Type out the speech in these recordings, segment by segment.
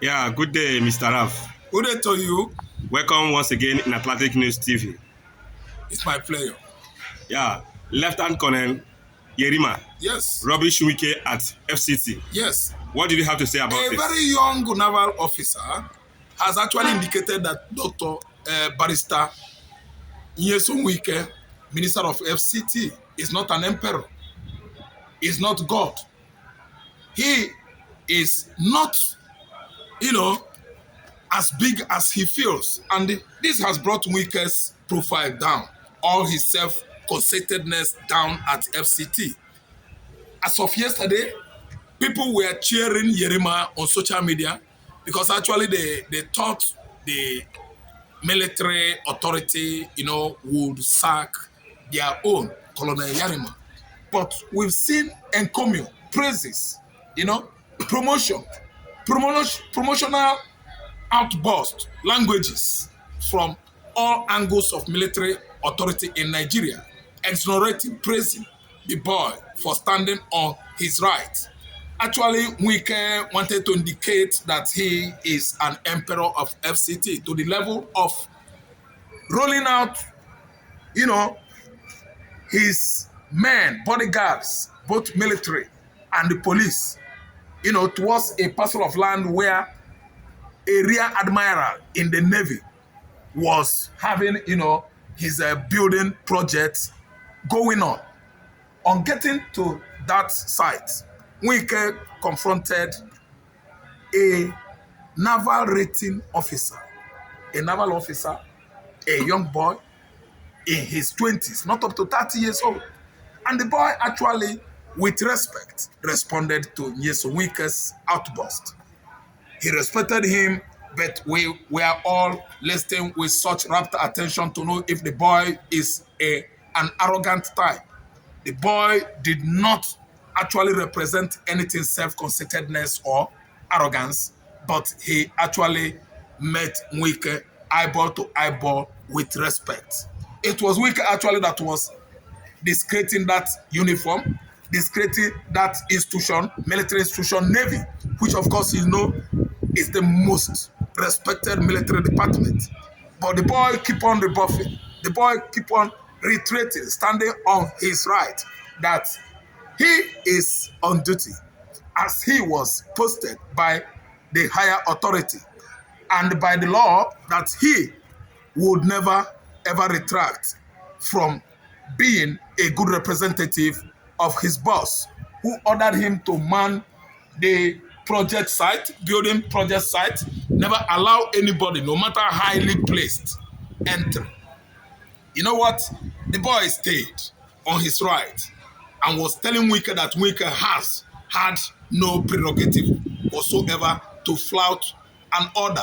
Yeah, good day, Mr. Raf. Good day to you. Welcome once again in Atlantic News TV. It's my pleasure. Yeah, Lieutenant Colonel Yerima, Yes, rubbish Wike at FCT. yes. What did you have to say about A this? very young naval officer has actually indicated that Dr. Barrister Nyesom Wike, Minister of FCT, is not an emperor, is not God. He is not, you know, as big as he feels. And this has brought Wike's profile down, all his self-conceitedness down at FCT. As of yesterday, people were cheering Yerima on social media because actually they thought the military authority, would sack their own Colonel Yerima. But we've seen encomio, praises, promotion, promotional outburst, languages from all angles of military authority in Nigeria, exonerating, praising the boy for standing on his right. Actually, Wike wanted to indicate that he is an emperor of FCT to the level of rolling out, you know, his men, bodyguards, both military and the police, towards a parcel of land where a rear admiral in the Navy was having, his building projects going on. On getting to that site, Wike confronted a naval rating officer, a young boy in his 20s, not up to 30 years old. And the boy actually, with respect, responded to Nyesom Wike's outburst. He respected him, but we were all listening with such rapt attention to know if the boy is an arrogant type. The boy did not actually represent anything self-conceitedness or arrogance, but he actually met Wike eyeball to eyeball with respect. It was Wike actually that was discrediting that uniform, discrediting that institution, military institution, Navy, which of course is the most respected military department. But the boy keep on rebuffing. The boy keep on reiterating, standing on his right, that he is on duty as he was posted by the higher authority and by the law that he would never ever retract from being a good representative of his boss, who ordered him to man the project site, building project site, never allow anybody, no matter highly placed, enter. You know what? The boy stayed on his right and was telling Wike that Wike has had no prerogative whatsoever to flout an order,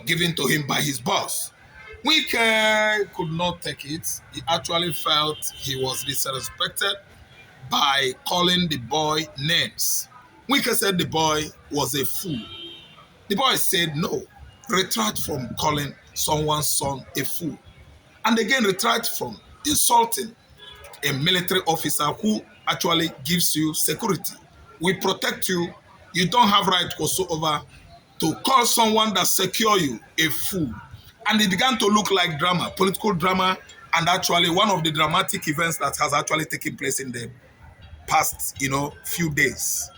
given to him by his boss. Wike could not take it. He actually felt he was disrespected by calling the boy names. Wike said the boy was a fool. The boy said no, retract from calling someone's son a fool. And again, retract from insulting a military officer who actually gives you security. We protect you. You don't have right whatsoever to call someone that secure you a fool. And it began to look like drama, political drama, and actually one of the dramatic events that has actually taken place in the past, few days.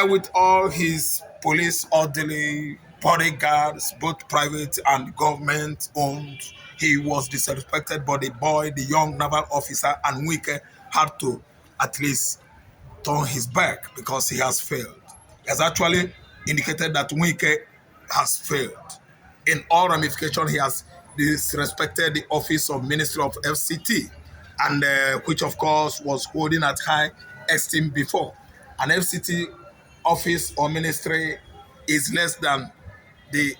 With all his police orderly bodyguards, both private and government owned, he was disrespected by the boy, the young naval officer, and Wike had to at least turn his back because he has failed. He has actually indicated that Wike has failed. In all ramifications, he has disrespected the office of Minister of FCT, and which of course was holding at high esteem before. An FCT office or ministry is less than the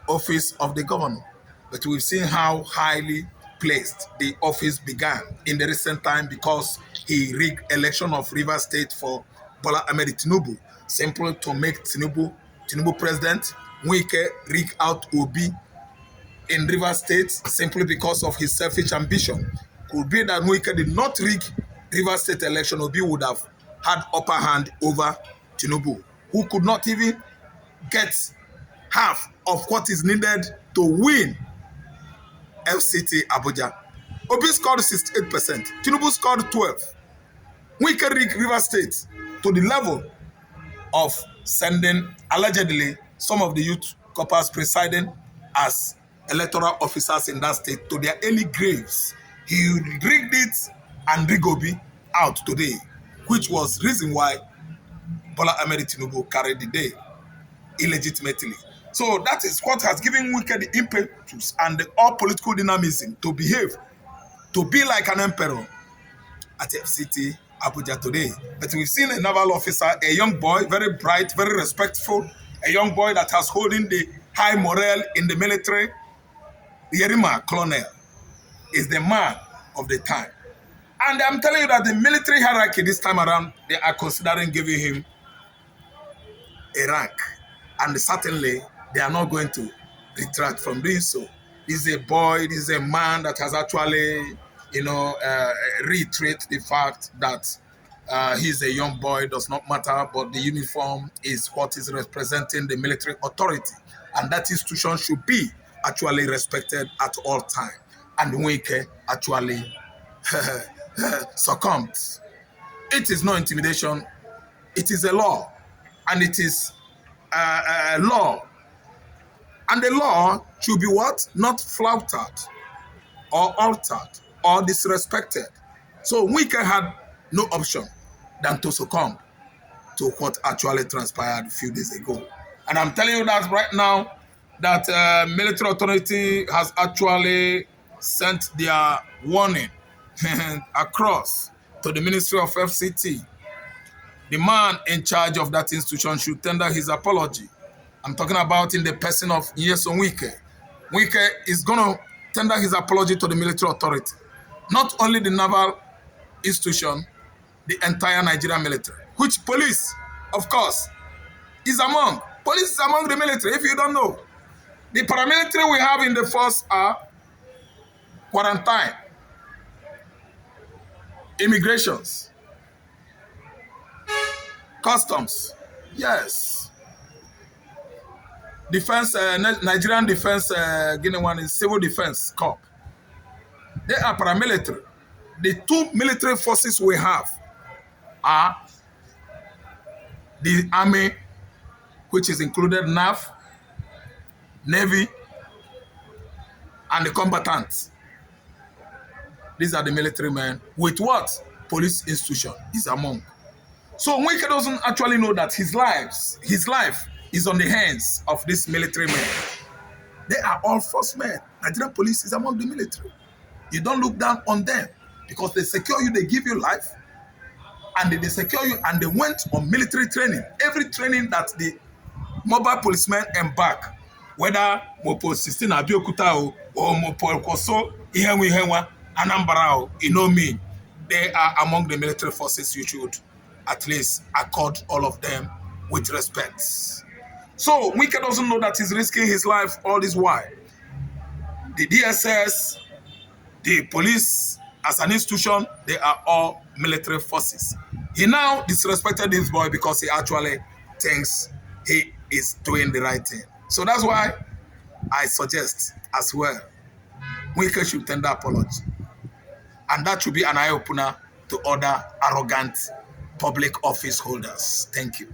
office of the governor. But we've seen how highly placed the office began in the recent time because he rigged election of Rivers State for Bola Ahmed Tinubu, simply to make Tinubu president. Wike rigged out Obi in Rivers State simply because of his selfish ambition. Could be that Wike did not rig Rivers State election, Obi would have had upper hand over Tinubu, who could not even get half of what is needed to win FCT Abuja. Obi scored 68%. Tinubu scored 12%. Wike reached River State to the level of sending, allegedly, some of the youth corpers presiding as electoral officers in that state to their early graves. He rigged it and rigged Obi out today, which was reason why Bola Ahmed Tinubu carried the day illegitimately. So that is what has given Wike the impetus and the all political dynamism to behave, to be like an emperor at FCT Abuja today. But we've seen a naval officer, a young boy, very bright, very respectful, a young boy that has holding the high morale in the military. Yerima, colonel, is the man of the time. And I'm telling you that the military hierarchy this time around, they are considering giving him a rank. And certainly, they are not going to retract from doing so. He's a boy, he's a man that has actually, reiterate the fact that he's a young boy, does not matter, but the uniform is what is representing the military authority. And that institution should be actually respected at all times. And Wike actually succumbed. It is no intimidation. It is a law. And it is a law. And the law should be what? Not flouted or altered or disrespected. So Wike had no option than to succumb to what actually transpired a few days ago. And I'm telling you that right now, that military authority has actually sent their warning across to the Ministry of FCT. The man in charge of that institution should tender his apology. I'm talking about in the person of Nyesom Wike. Wike is going to tender his apology to the military authority. Not only the naval institution, the entire Nigerian military. Which police, of course, is among. Police is among the military, if you don't know. The paramilitary we have in the force are quarantine, immigrations, customs, yes. Defense, Nigerian defense, Guinea one is civil defense corps. They are paramilitary. The two military forces we have are the army, which is included NAV, Navy, and the combatants. These are the military men with what? Police institution is among. So Wike doesn't actually know that his life is on the hands of these military men. They are all force men. Nigerian police is among the military. You don't look down on them because they secure you, they give you life, and they secure you, and they went on military training. Every training that the mobile policemen embark, whether Mopo 16 Abiyokuta or Mopo Koso, Ihenwa, Anambra, they are among the military forces. You should at least accord all of them with respect. So Wike doesn't know that he's risking his life all this while. The DSS, the police, as an institution, they are all military forces. He now disrespected this boy because he actually thinks he is doing the right thing. So that's why I suggest as well, Wike should tender apology. And that should be an eye-opener to other arrogant public office holders. Thank you.